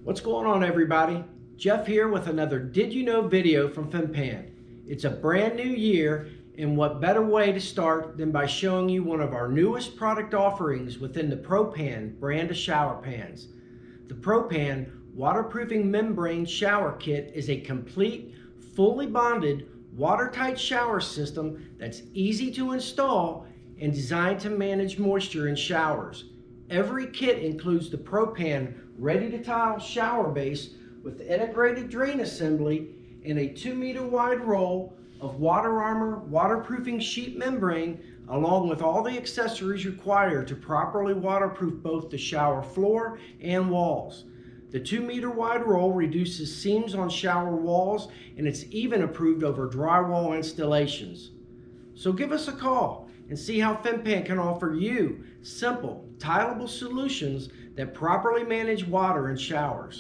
What's going on, everybody? Jeff here with another Did You Know video from FinPan. It's a brand new year, and what better way to start than by showing you one of our newest product offerings within the ProPan brand of shower pans. The ProPan waterproofing membrane shower kit is a complete, fully bonded, watertight shower system that's easy to install and designed to manage moisture in showers. Every kit includes the ProPan ready-to-tile shower base with the integrated drain assembly and a 2-meter wide roll of Water Armor waterproofing sheet membrane, along with all the accessories required to properly waterproof both the shower floor and walls. The 2-meter wide roll reduces seams on shower walls, and it's even approved over drywall installations. So give us a call and see how FinPan can offer you simple, tileable solutions that properly manage water in showers.